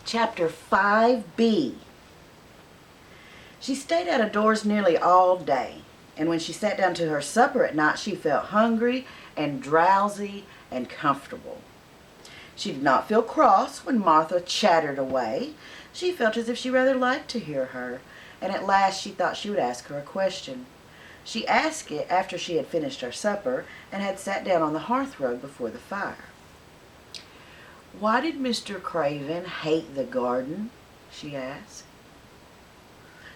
Chapter 5B. She stayed out of doors nearly all day, and when she sat down to her supper at night, she felt hungry and drowsy and comfortable. She did not feel cross when Martha chattered away. She felt as if she rather liked to hear her, and at last she thought she would ask her a question. She asked it after she had finished her supper and had sat down on the hearthrug before the fire. "Why did Mr. Craven hate the garden?" she asked.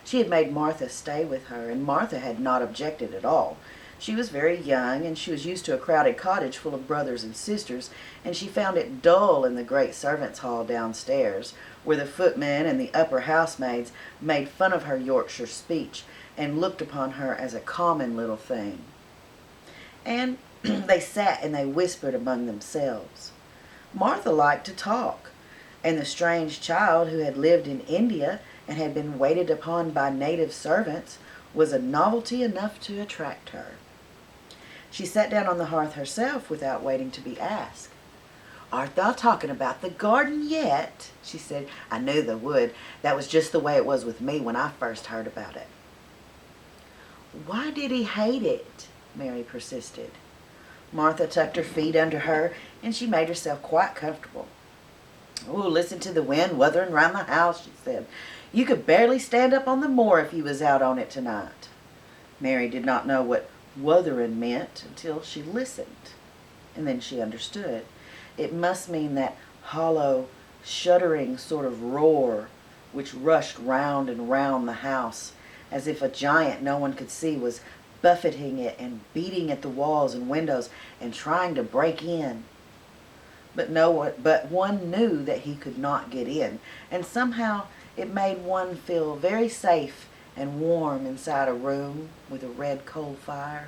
She had made Martha stay with her, and Martha had not objected at all. She was very young, and she was used to a crowded cottage full of brothers and sisters, and she found it dull in the great servants' hall downstairs, where the footmen and the upper housemaids made fun of her Yorkshire speech and looked upon her as a common little thing. And they sat and they whispered among themselves. Martha liked to talk, and the strange child who had lived in India and had been waited upon by native servants was a novelty enough to attract her. She sat down on the hearth herself without waiting to be asked. "Art thou talking about the garden yet?" she said. "I knew thou would. That was just the way it was with me when I first heard about it." "Why did he hate it?" Mary persisted. Martha tucked her feet under her, and she made herself quite comfortable. "Oh, listen to the wind wuthering round the house," she said. "You could barely stand up on the moor if you was out on it tonight." Mary did not know what wuthering meant until she listened, and then she understood. It must mean that hollow, shuddering sort of roar which rushed round and round the house, as if a giant no one could see was buffeting it and beating at the walls and windows and trying to break in. But one knew that he could not get in, and somehow it made one feel very safe and warm inside a room with a red coal fire.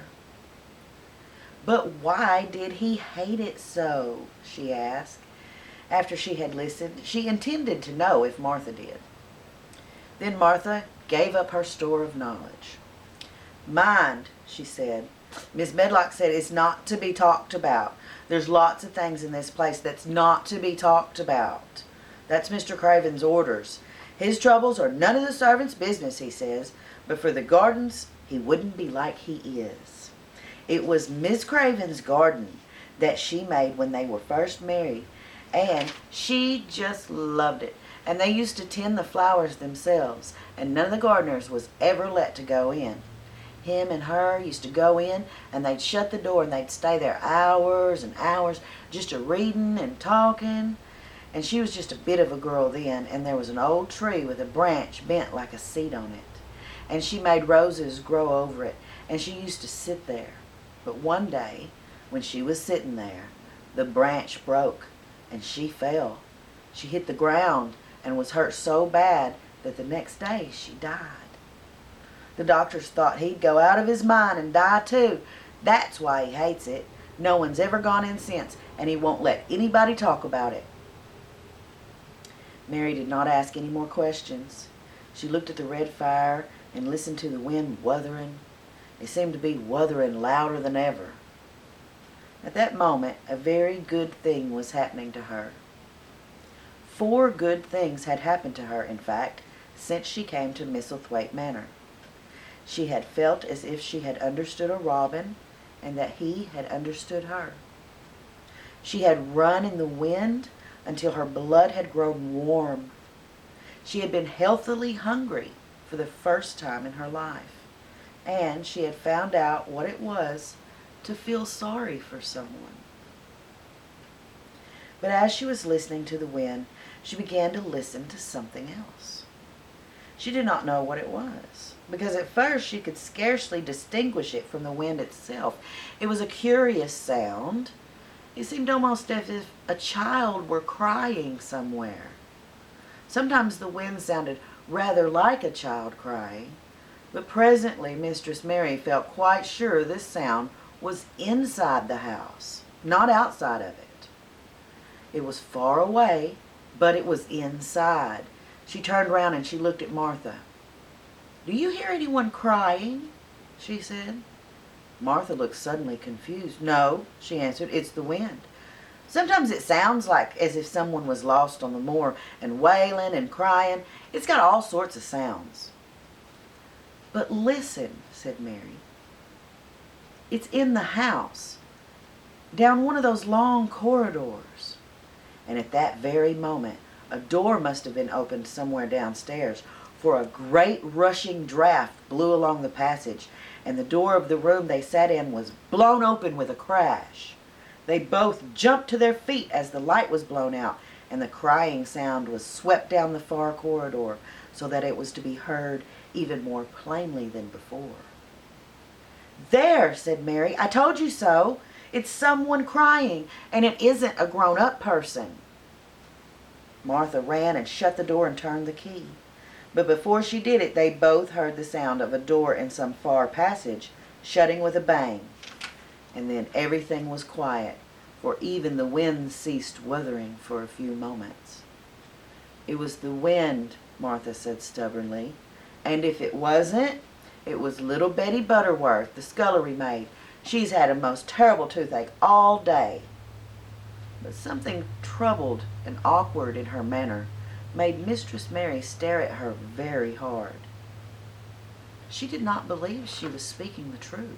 "But why did he hate it so?" she asked. After she had listened, she intended to know if Martha did. Then Martha gave up her store of knowledge. "Mind," she said, "Miss Medlock said it's not to be talked about. There's lots of things in this place that's not to be talked about. That's Mr. Craven's orders. His troubles are none of the servants' business, he says, but for the gardens, he wouldn't be like he is. It was Miss Craven's garden that she made when they were first married, and she just loved it. And they used to tend the flowers themselves, and none of the gardeners was ever let to go in. Him and her used to go in, and they'd shut the door, and they'd stay there hours and hours just a-reading and talking. And she was just a bit of a girl then, and there was an old tree with a branch bent like a seat on it. And she made roses grow over it, and she used to sit there. But one day, when she was sitting there, the branch broke, and she fell. She hit the ground and was hurt so bad that the next day she died. The doctors thought he'd go out of his mind and die too. That's why he hates it. No one's ever gone in since, and he won't let anybody talk about it." Mary did not ask any more questions. She looked at the red fire and listened to the wind wuthering. It seemed to be wuthering louder than ever. At that moment, a very good thing was happening to her. 4 good things had happened to her, in fact, since she came to Misselthwaite Manor. She had felt as if she had understood a robin, and that he had understood her. She had run in the wind until her blood had grown warm. She had been healthily hungry for the first time in her life, and she had found out what it was to feel sorry for someone. But as she was listening to the wind, she began to listen to something else. She did not know what it was, because at first she could scarcely distinguish it from the wind itself. It was a curious sound. It seemed almost as if a child were crying somewhere. Sometimes the wind sounded rather like a child crying, but presently Mistress Mary felt quite sure this sound was inside the house, not outside of it. It was far away, but it was inside. She turned round and she looked at Martha. "Do you hear anyone crying?" she said. Martha looked suddenly confused. "No," she answered, "it's the wind." Sometimes it sounds like as if someone was lost on the moor and wailing and crying. It's got all sorts of sounds. But listen, said Mary. It's in the house, down one of those long corridors. And at that very moment, a door must have been opened somewhere downstairs, for a great rushing draft blew along the passage, and the door of the room they sat in was blown open with a crash. They both jumped to their feet as the light was blown out, and the crying sound was swept down the far corridor so that it was to be heard even more plainly than before. There, said Mary, I told you so. It's someone crying, and it isn't a grown-up person. Martha ran and shut the door and turned the key. But before she did it, they both heard the sound of a door in some far passage shutting with a bang. And then everything was quiet, for even the wind ceased wuthering for a few moments. It was the wind, Martha said stubbornly, and if it wasn't, it was little Betty Butterworth, the scullery maid. She's had a most terrible toothache all day. But something troubled and awkward in her manner made Mistress Mary stare at her very hard. She did not believe she was speaking the truth.